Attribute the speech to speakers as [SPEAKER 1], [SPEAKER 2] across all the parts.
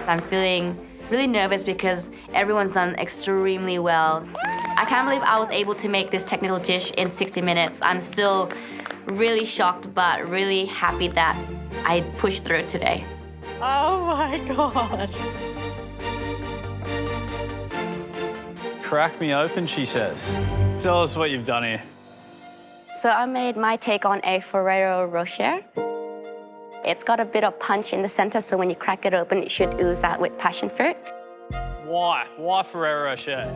[SPEAKER 1] I'm feeling really nervous because everyone's done extremely well. I can't believe I was able to make this technical dish in 60 minutes. I'm still really shocked, but really happy that I pushed through it today.
[SPEAKER 2] Oh my God.
[SPEAKER 3] Crack me open, she says. Tell us what you've done here.
[SPEAKER 1] So I made my take on a Ferrero Rocher. It's got a bit of punch in the center, so when you crack it open, it should ooze out with passion fruit.
[SPEAKER 3] Why? Why Ferrero Rocher?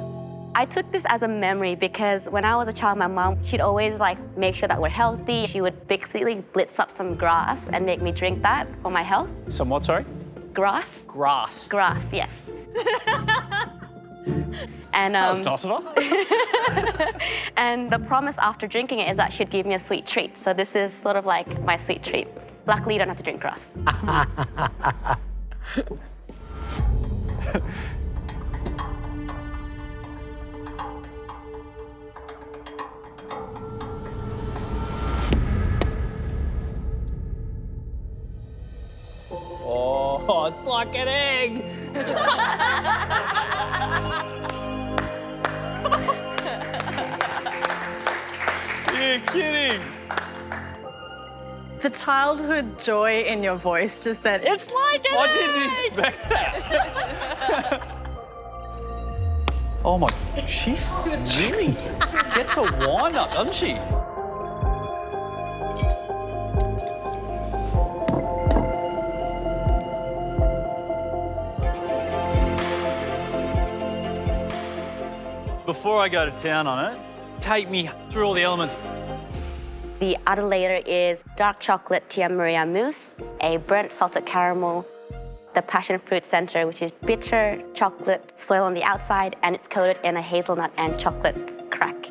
[SPEAKER 1] I took this as a memory because when I was a child, my mom, she'd always make sure that we're healthy. She would basically blitz up some grass and make me drink that for my health.
[SPEAKER 3] Some what, sorry?
[SPEAKER 1] Grass.
[SPEAKER 3] Grass.
[SPEAKER 1] Grass, yes. And,
[SPEAKER 3] that was nice of her.
[SPEAKER 1] And the promise after drinking it is that she'd give me a sweet treat. So this is sort of like my sweet treat. Luckily, you don't have to drink grass.
[SPEAKER 3] Oh, it's like an egg. You're kidding.
[SPEAKER 2] The childhood joy in your voice just said, it's like an
[SPEAKER 3] I
[SPEAKER 2] egg.
[SPEAKER 3] didn't expect that. Oh my, she's really gets a wind up, doesn't she? Before I go to town on it, take me through all the elements.
[SPEAKER 1] The outer layer is dark chocolate Tia Maria mousse, a burnt salted caramel, the passion fruit center, which is bitter chocolate soil on the outside, and it's coated in a hazelnut and chocolate crack.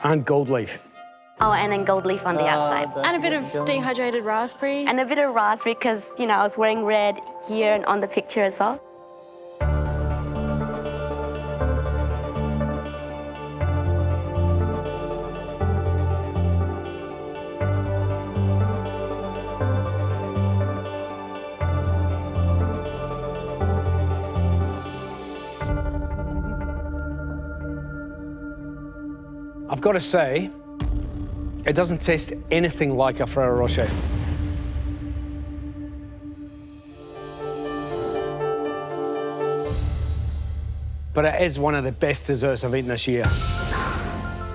[SPEAKER 4] And gold leaf.
[SPEAKER 1] Oh, and then gold leaf on the outside.
[SPEAKER 2] And a bit of dehydrated raspberry.
[SPEAKER 1] And a bit of raspberry because, you know, I was wearing red here and on the picture as well.
[SPEAKER 4] I've got to say, it doesn't taste anything like a Ferrero Rocher. But it is one of the best desserts I've eaten this year.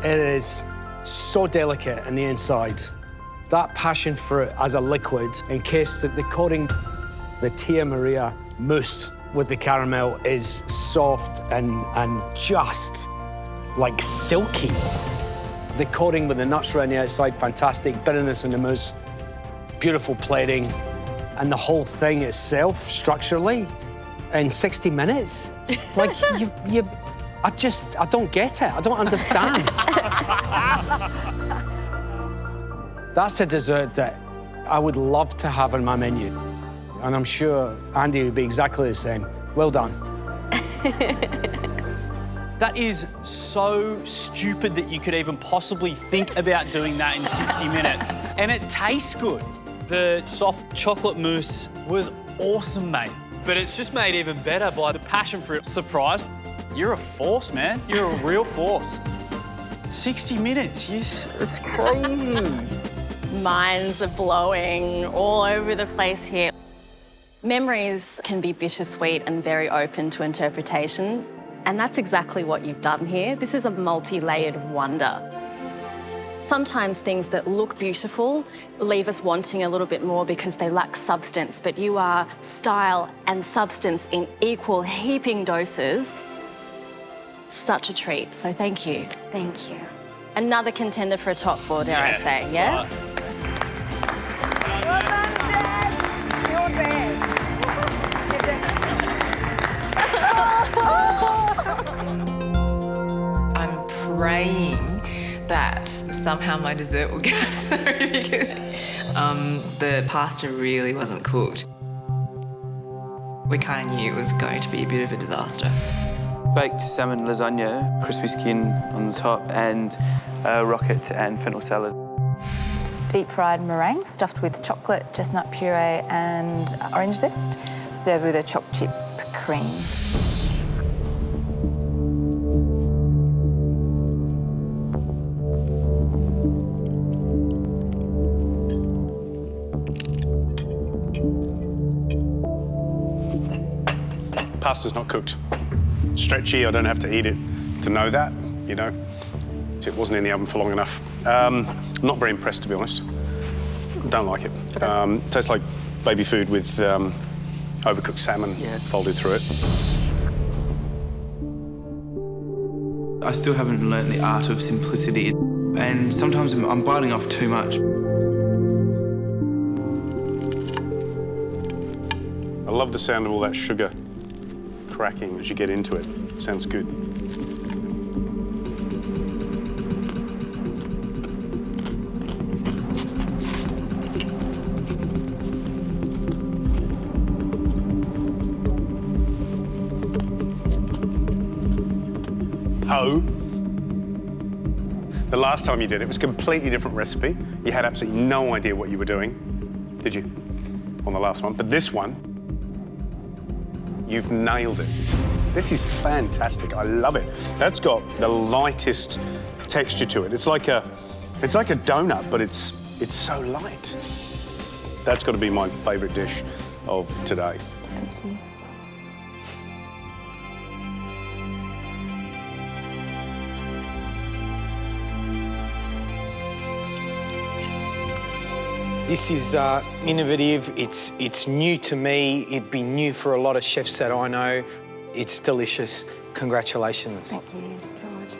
[SPEAKER 4] It is so delicate on the inside. That passion fruit as a liquid, encased the coating, the Tia Maria mousse with the caramel is soft and just like silky. The coating with the nuts around the outside, fantastic. Bitterness in the mousse, beautiful plating. And the whole thing itself, structurally, in 60 minutes, like I don't get it. I don't understand. That's a dessert that I would love to have on my menu. And I'm sure Andy would be exactly the same. Well done.
[SPEAKER 3] That is so stupid that you could even possibly think about doing that in 60 minutes. And it tastes good. The soft chocolate mousse was awesome, mate. But it's just made even better by the passion fruit surprise. You're a force, man. You're a real force. 60 minutes, it's crazy.
[SPEAKER 2] Minds are blowing all over the place here. Memories can be bittersweet and very open to interpretation. And that's exactly what you've done here. This is a multi-layered wonder. Sometimes things that look beautiful leave us wanting a little bit more because they lack substance, but you are style and substance in equal heaping doses. Such a treat, so thank you.
[SPEAKER 1] Thank you.
[SPEAKER 2] Another contender for a top four, dare I say, yeah?
[SPEAKER 3] Right.
[SPEAKER 5] I'm praying that somehow my dessert will get us through because the pasta really wasn't cooked. We kind of knew it was going to be a bit of a disaster.
[SPEAKER 6] Baked salmon lasagna, crispy skin on the top, and rocket and fennel salad.
[SPEAKER 7] deep-fried meringue stuffed with chocolate, chestnut puree and orange zest, served with a choc chip cream.
[SPEAKER 8] Pasta's not cooked. Stretchy, I don't have to eat it to know that, you know. It wasn't in the oven for long enough. Not very impressed, to be honest. Don't like it. Okay. Tastes like baby food with overcooked salmon folded through it.
[SPEAKER 6] I still haven't learnt the art of simplicity, and sometimes I'm biting off too much.
[SPEAKER 8] I love the sound of all that sugar cracking as you get into it. Sounds good. Oh. The last time you did it was a completely different recipe. You had absolutely no idea what you were doing, did you? On the last one. But this one, you've nailed it. This is fantastic. I love it. That's got the lightest texture to it. It's like a donut, but it's so light. That's got to be my favourite dish of today.
[SPEAKER 7] Thank you.
[SPEAKER 4] This is innovative, it's new to me, it'd be new for a lot of chefs that I know. It's delicious. Congratulations.
[SPEAKER 7] Thank you, George.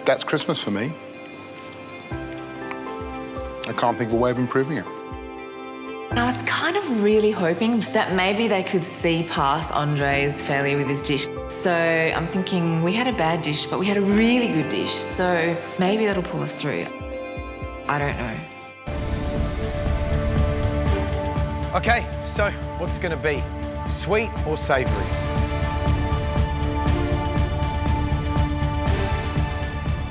[SPEAKER 9] That's Christmas for me. I can't think of a way of improving it.
[SPEAKER 5] And I was kind of really hoping that maybe they could see past Andre's failure with his dish. So I'm thinking we had a bad dish, but we had a really good dish. So maybe that'll pull us through. I don't know.
[SPEAKER 10] Okay, so what's it going to be? Sweet or savoury?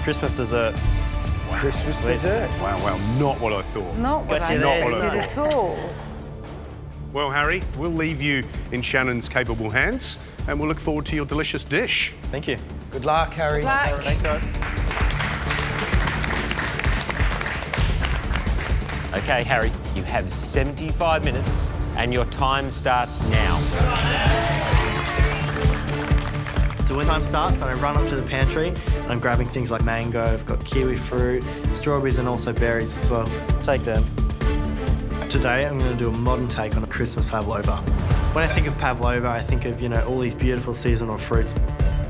[SPEAKER 11] Christmas dessert.
[SPEAKER 10] Wow, Christmas dessert.
[SPEAKER 8] Wow, not what I thought.
[SPEAKER 7] Not what I
[SPEAKER 8] I
[SPEAKER 7] did at all.
[SPEAKER 8] Well, Harry, we'll leave you in Shannon's capable hands, and we'll look forward to your delicious dish.
[SPEAKER 11] Thank you.
[SPEAKER 10] Good luck, Harry.
[SPEAKER 7] Good luck.
[SPEAKER 11] Thanks, guys.
[SPEAKER 12] Okay, Harry, you have 75 minutes and your time starts now.
[SPEAKER 11] So when time starts, I run up to the pantry and I'm grabbing things like mango, I've got kiwi fruit, strawberries and also berries as well. Take them. Today I'm going to do a modern take on a Christmas pavlova. When I think of pavlova, I think of, all these beautiful seasonal fruits.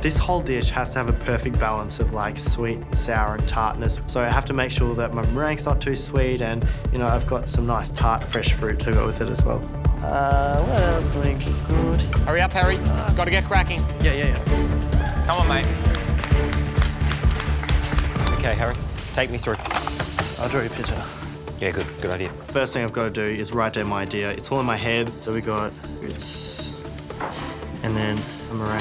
[SPEAKER 11] This whole dish has to have a perfect balance of sweet, sour and tartness. So I have to make sure that my meringue's not too sweet and, I've got some nice tart, fresh fruit to go with it as well. What else is good?
[SPEAKER 12] Hurry up, Harry. Got to get cracking.
[SPEAKER 11] Yeah.
[SPEAKER 12] Come on, mate. Okay, Harry, take me through.
[SPEAKER 11] I'll draw you a picture.
[SPEAKER 12] Yeah, good idea.
[SPEAKER 11] First thing I've got to do is write down my idea. It's all in my head. So we got fruits and then a meringue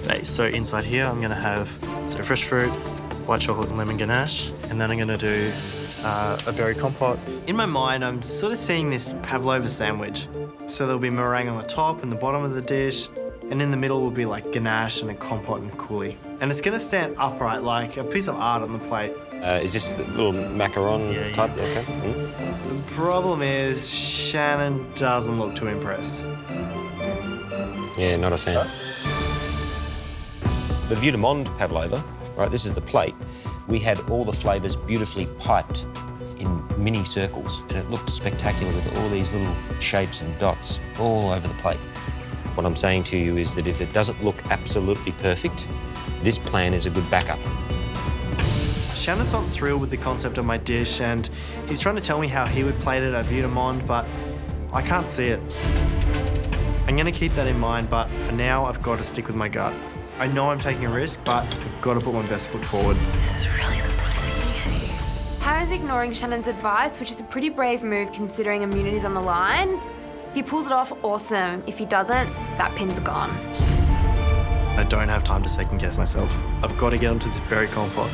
[SPEAKER 11] base. So inside here, I'm going to have fresh fruit, white chocolate and lemon ganache, and then I'm going to do a berry compote. In my mind, I'm sort of seeing this pavlova sandwich. So there'll be meringue on the top and the bottom of the dish, and in the middle will be ganache and a compote and coulis. And it's going to stand upright like a piece of art on the plate.
[SPEAKER 12] Is this the little macaron type? Yeah, okay.
[SPEAKER 11] The problem is Shannon doesn't look too impressed.
[SPEAKER 12] Yeah, not a fan. The Vue de Monde pavlova, right, this is the plate. We had all the flavours beautifully piped in mini circles, and it looked spectacular with all these little shapes and dots all over the plate. What I'm saying to you is that if it doesn't look absolutely perfect, this plan is a good backup.
[SPEAKER 11] Shannon's not thrilled with the concept of my dish, and he's trying to tell me how he would plate it at Vue de Monde, but I can't see it. I'm going to keep that in mind, but for now, I've got to stick with my gut. I know I'm taking a risk, but I've got to put my best foot forward.
[SPEAKER 7] This is really surprising me.
[SPEAKER 13] Harry's ignoring Shannon's advice, which is a pretty brave move considering immunity's on the line. If he pulls it off, awesome. If he doesn't, that pin's gone.
[SPEAKER 11] I don't have time to second guess myself. I've got to get onto this berry compote.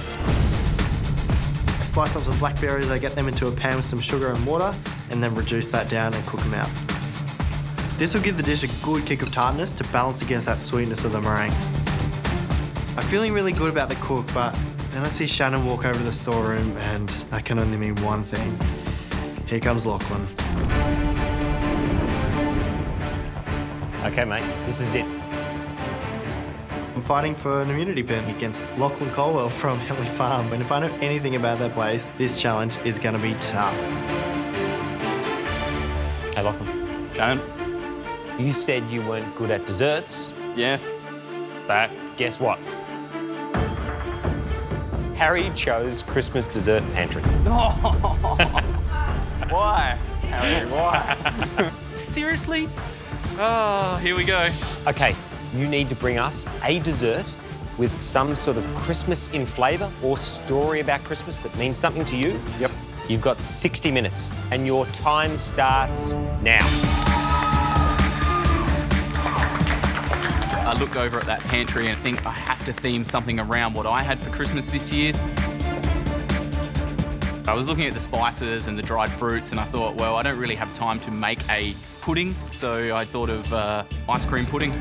[SPEAKER 11] slice up some blackberries, I get them into a pan with some sugar and water, and then reduce that down and cook them out. This will give the dish a good kick of tartness to balance against that sweetness of the meringue. I'm feeling really good about the cook, but then I see Shannon walk over to the storeroom, and that can only mean one thing. Here comes Lachlan.
[SPEAKER 12] Okay, mate, this is it.
[SPEAKER 11] I'm fighting for an immunity pin against Lachlan Colwell from Henley Farm, and if I know anything about that place, this challenge is going to be tough.
[SPEAKER 12] Hey, Lachlan.
[SPEAKER 3] Shannon?
[SPEAKER 12] You said you weren't good at desserts.
[SPEAKER 3] Yes.
[SPEAKER 12] But guess what? Harry chose Christmas dessert pantry.
[SPEAKER 3] Why? Harry, why? Seriously? Oh, here we go.
[SPEAKER 12] Okay, you need to bring us a dessert with some sort of Christmas in flavour or story about Christmas that means something to you.
[SPEAKER 3] Yep.
[SPEAKER 12] You've got 60 minutes and your time starts now.
[SPEAKER 6] I look over at that pantry and think I have to theme something around what I had for Christmas this year. I was looking at the spices and the dried fruits and I thought, well, I don't really have time to make a pudding, so I thought of ice cream pudding.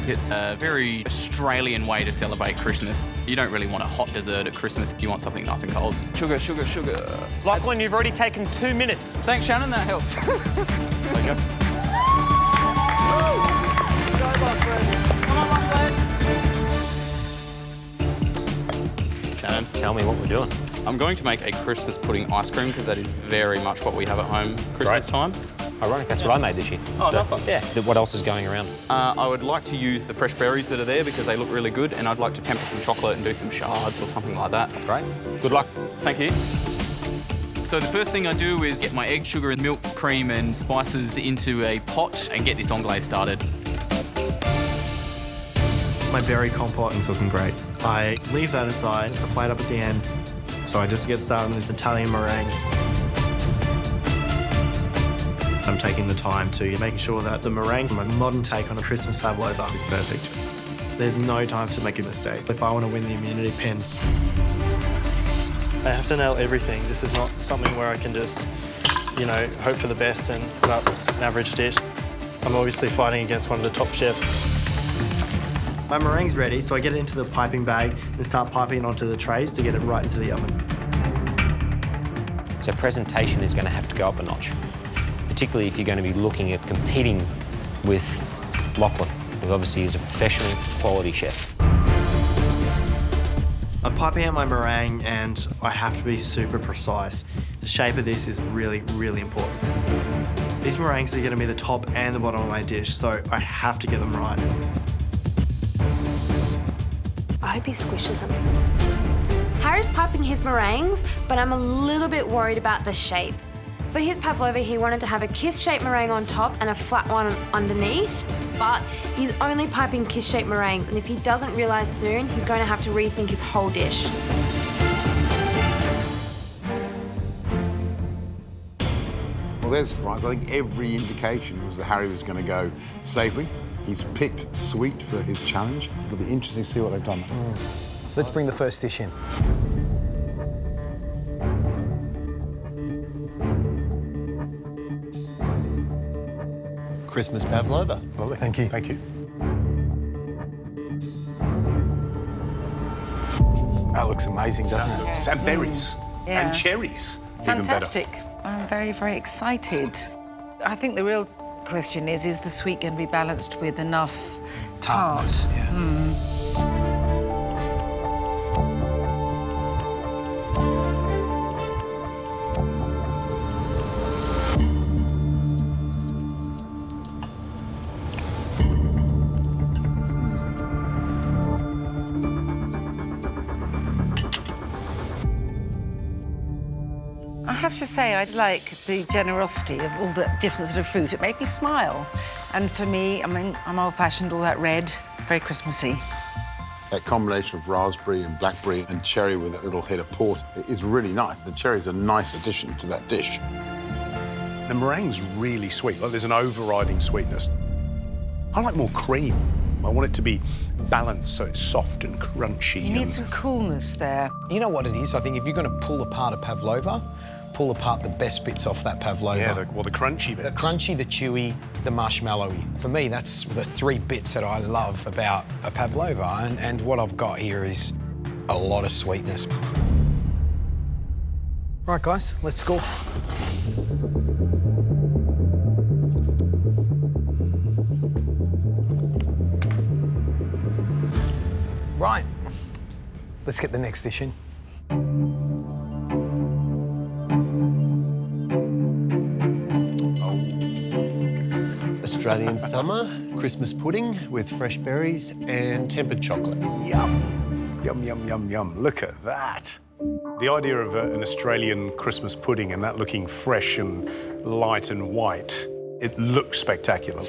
[SPEAKER 6] It's a very Australian way to celebrate Christmas. You don't really want a hot dessert at Christmas. You want something nice and cold. Sugar, sugar, sugar.
[SPEAKER 12] Lachlan, you've already taken 2 minutes.
[SPEAKER 6] Thanks, Shannon, that helps.
[SPEAKER 12] Pleasure.
[SPEAKER 6] Shannon.
[SPEAKER 12] Tell me what we're doing.
[SPEAKER 6] I'm going to make a Christmas pudding ice cream because that is very much what we have at home Christmas time.
[SPEAKER 12] Ironic, that's what I made this year.
[SPEAKER 6] Oh, nice one.
[SPEAKER 12] Yeah, what else is going around?
[SPEAKER 6] I would like to use the fresh berries that are there because they look really good, and I'd like to temper some chocolate and do some shards or something like that.
[SPEAKER 12] Great. Good luck.
[SPEAKER 6] Thank you. So the first thing I do is get my egg, sugar and milk, cream and spices into a pot and get this anglaise started.
[SPEAKER 11] My berry compote is looking great. I leave that aside, it's a plate up at the end. So I just get started on this Italian meringue. I'm taking the time to making sure that the meringue, my modern take on a Christmas pavlova, is perfect. There's no time to make a mistake if I want to win the immunity pin. I have to nail everything. This is not something where I can just, hope for the best and put up an average dish. I'm obviously fighting against one of the top chefs. My meringue's ready, so I get it into the piping bag and start piping it onto the trays to get it right into the oven.
[SPEAKER 12] So presentation is going to have to go up a notch, particularly if you're going to be looking at competing with Lachlan, who obviously is a professional quality chef.
[SPEAKER 11] I'm piping out my meringue and I have to be super precise. The shape of this is really, really important. These meringues are going to be the top and the bottom of my dish, so I have to get them right.
[SPEAKER 13] I hope he squishes them. Harry's piping his meringues, but I'm a little bit worried about the shape. For his pavlova, he wanted to have a kiss-shaped meringue on top and a flat one underneath, but he's only piping kiss-shaped meringues, and if he doesn't realise soon, he's going to have to rethink his whole dish.
[SPEAKER 9] Well, there's a surprise. I think every indication was that Harry was going to go savoury. He's picked sweet for his challenge. It'll be interesting to see what they've done.
[SPEAKER 10] Let's bring the first dish in.
[SPEAKER 14] Christmas pavlova.
[SPEAKER 10] Lovely. Thank you. Thank you. That looks amazing, doesn't it?
[SPEAKER 8] Yes, and berries.
[SPEAKER 15] Yeah.
[SPEAKER 8] And cherries.
[SPEAKER 15] Fantastic. I'm very, very excited. I think the real question is the sweet going to be balanced with enough
[SPEAKER 10] tartness? Yeah.
[SPEAKER 15] I have to say, I like the generosity of all the different sort of fruit. It made me smile. And for me, I'm old-fashioned, all that red, very Christmassy.
[SPEAKER 9] That combination of raspberry and blackberry and cherry with that little head of port is really nice. The cherry's a nice addition to that dish.
[SPEAKER 8] The meringue's really sweet. Like, there's an overriding sweetness. I like more cream. I want it to be balanced so it's soft and crunchy.
[SPEAKER 15] You need some coolness there.
[SPEAKER 10] You know what it is? I think if you're going to pull apart a pavlova, pull apart the best bits off that pavlova.
[SPEAKER 8] Yeah, the crunchy bits.
[SPEAKER 10] The crunchy, the chewy, the marshmallowy. For me, that's the three bits that I love about a pavlova, and what I've got here is a lot of sweetness. Right, guys, let's go. Right, let's get the next dish in.
[SPEAKER 14] Australian summer, Christmas pudding with fresh berries and tempered chocolate.
[SPEAKER 8] Yum, yum, yum, yum, yum. Look at that. The idea of an Australian Christmas pudding and that looking fresh and light and white, it looks spectacular.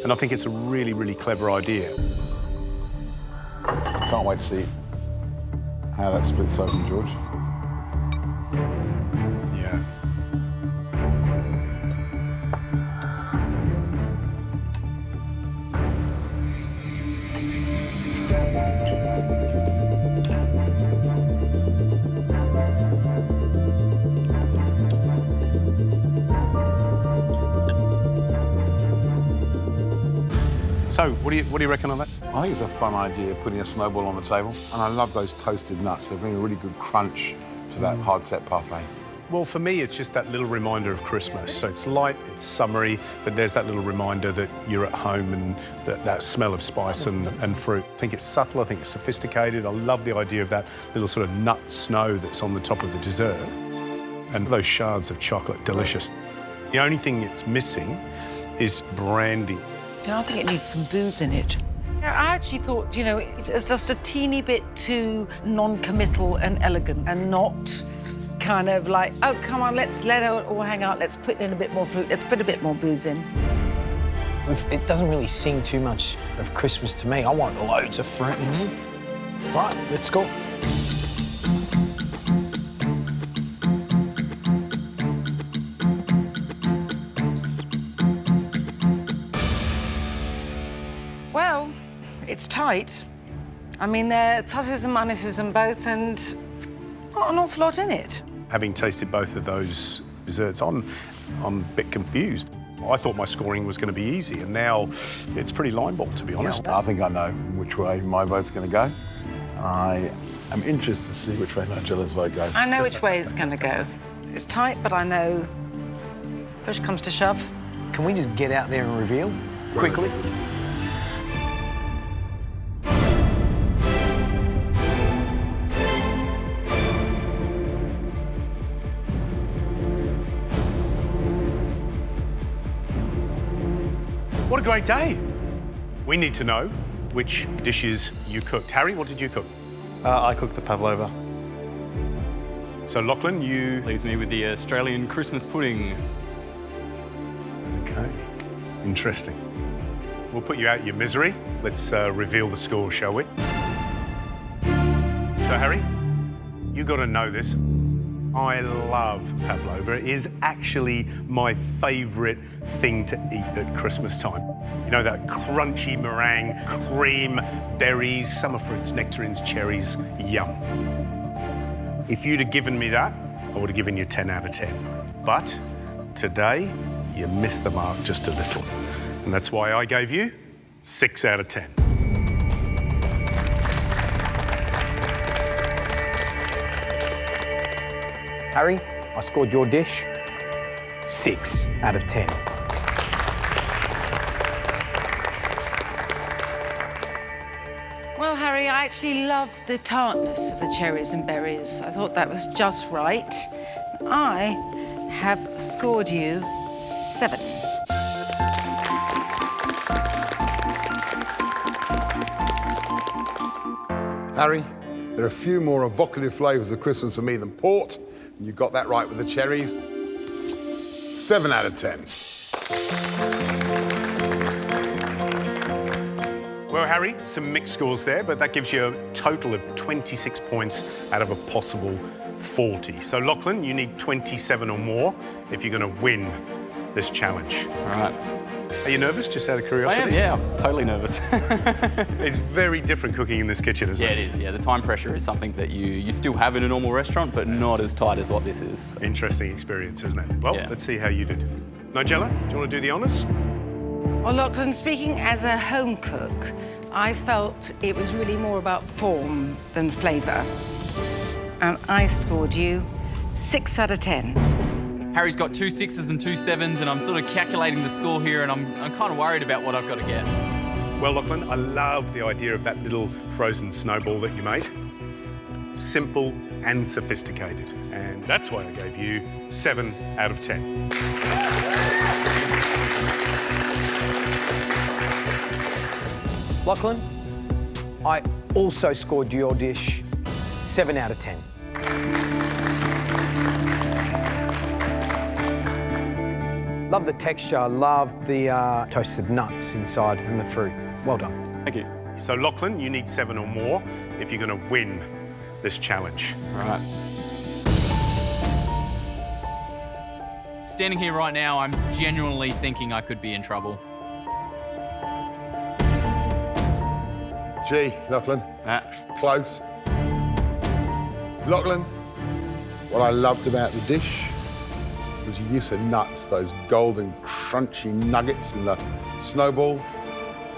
[SPEAKER 8] And I think it's a really, really clever idea.
[SPEAKER 9] Can't wait to see how that splits open, George.
[SPEAKER 8] Yeah. So, what do you reckon on that?
[SPEAKER 9] I think it's a fun idea, putting a snowball on the table. And I love those toasted nuts. They bring a really good crunch to that hard-set parfait.
[SPEAKER 8] Well, for me, it's just that little reminder of Christmas. So it's light, it's summery, but there's that little reminder that you're at home and that smell of spice and fruit. I think it's subtle, I think it's sophisticated. I love the idea of that little sort of nut snow that's on the top of the dessert. And those shards of chocolate, delicious. The only thing it's missing is brandy.
[SPEAKER 15] Yeah, I think it needs some booze in it. I actually thought, you know, it's just a teeny bit too non-committal and elegant and not kind of like, oh, come on, let's let it all hang out, let's put in a bit more fruit, let's put a bit more booze in.
[SPEAKER 10] It doesn't really sing too much of Christmas to me. I want loads of fruit in there. Right, let's go.
[SPEAKER 15] Well, it's tight. I mean, there are pluses and minuses and both, and not an awful lot in it.
[SPEAKER 8] Having tasted both of those desserts, I'm a bit confused. I thought my scoring was going to be easy, and now it's pretty line ball, to be honest.
[SPEAKER 9] I think I know which way my vote's going to go. I am interested to see which way Nigella's vote goes.
[SPEAKER 15] I know which way it's going to go. It's tight, but I know push comes to shove.
[SPEAKER 10] Can we just get out there and reveal quickly?
[SPEAKER 8] What a great day. We need to know which dishes you cooked. Harry, what did you cook?
[SPEAKER 11] I cooked the pavlova.
[SPEAKER 8] So, Lachlan, you...
[SPEAKER 6] Leaves me with the Australian Christmas pudding.
[SPEAKER 8] Okay, interesting. We'll put you out of your misery. Let's reveal the score, shall we? So, Harry, you got to know this. I love pavlova. It is actually my favourite thing to eat at Christmas time. You know, that crunchy meringue, cream, berries, summer fruits, nectarines, cherries, yum. If you'd have given me that, I would have given you 10 out of 10. But today, you missed the mark just a little. And that's why I gave you 6 out of 10.
[SPEAKER 10] Harry, I scored your dish 6 out of 10.
[SPEAKER 15] Well, Harry, I actually loved the tartness of the cherries and berries. I thought that was just right. I have scored you 7.
[SPEAKER 9] Harry, there are a few more evocative flavours of Christmas for me than port. And you got that right with the cherries. 7 out of 10.
[SPEAKER 8] Well, Harry, some mixed scores there, but that gives you a total of 26 points out of a possible 40. So, Lachlan, you need 27 or more if you're going to win this challenge.
[SPEAKER 3] All right.
[SPEAKER 8] Are you nervous, just out of curiosity?
[SPEAKER 3] I am, yeah. I'm totally nervous.
[SPEAKER 8] It's very different cooking in this kitchen, isn't it?
[SPEAKER 3] Yeah, it is. Yeah, the time pressure is something that you still have in a normal restaurant, but not as tight as what this is.
[SPEAKER 8] Interesting experience, isn't it? Well,
[SPEAKER 3] Yeah.
[SPEAKER 8] let's see how you did. Nigella, do you want to do the honours?
[SPEAKER 15] Well, Lachlan, speaking as a home cook, I felt it was really more about form than flavour. And I scored you 6 out of 10.
[SPEAKER 6] Harry's got 2 6s and 2 7s, and I'm sort of calculating the score here, and I'm kind of worried about what I've got to get.
[SPEAKER 8] Well, Lachlan, I love the idea of that little frozen snowball that you made. Simple and sophisticated. And that's why I gave you 7 out of 10.
[SPEAKER 10] Lachlan, I also scored your dish 7 out of 10. Love the texture, loved the toasted nuts inside and the fruit. Well done.
[SPEAKER 3] Thank you.
[SPEAKER 8] So, Lachlan, you need 7 or more if you're going to win this challenge.
[SPEAKER 3] All right.
[SPEAKER 6] Standing here right now, I'm genuinely thinking I could be in trouble.
[SPEAKER 9] Gee, Lachlan, close. Lachlan, what I loved about the dish was your use of nuts, those golden, crunchy nuggets in the snowball,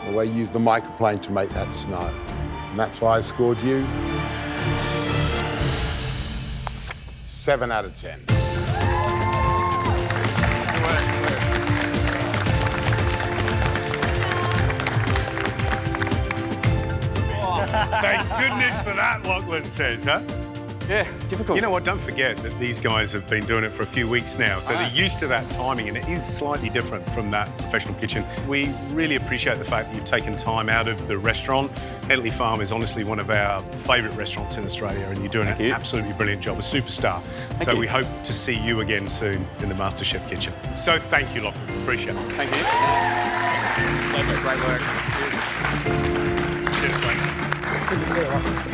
[SPEAKER 9] the way you used the microplane to make that snow. And that's why I scored you 7 out of 10.
[SPEAKER 8] Thank goodness for that, Lachlan says, huh?
[SPEAKER 3] Yeah, difficult.
[SPEAKER 8] You know what, don't forget that these guys have been doing it for a few weeks now, so they're used to that timing, and it is slightly different from that professional kitchen. We really appreciate the fact that you've taken time out of the restaurant. Headley Farm is honestly one of our favourite restaurants in Australia, and you're doing an absolutely brilliant job, a superstar. So we hope to see you again soon in the MasterChef kitchen. So thank you, Lachlan. Appreciate it.
[SPEAKER 3] Thank you.
[SPEAKER 6] Great work.
[SPEAKER 8] Cheers, mate.
[SPEAKER 10] Good to see you, Lachlan.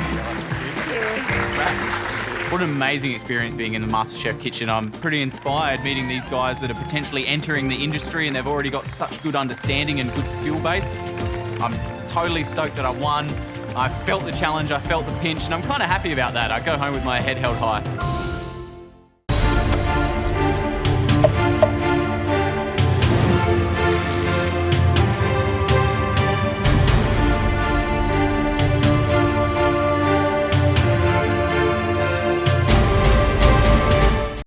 [SPEAKER 6] What an amazing experience being in the MasterChef kitchen. I'm pretty inspired meeting these guys that are potentially entering the industry, and they've already got such good understanding and good skill base. I'm totally stoked that I won. I felt the challenge, I felt the pinch, and I'm kind of happy about that. I go home with my head held high.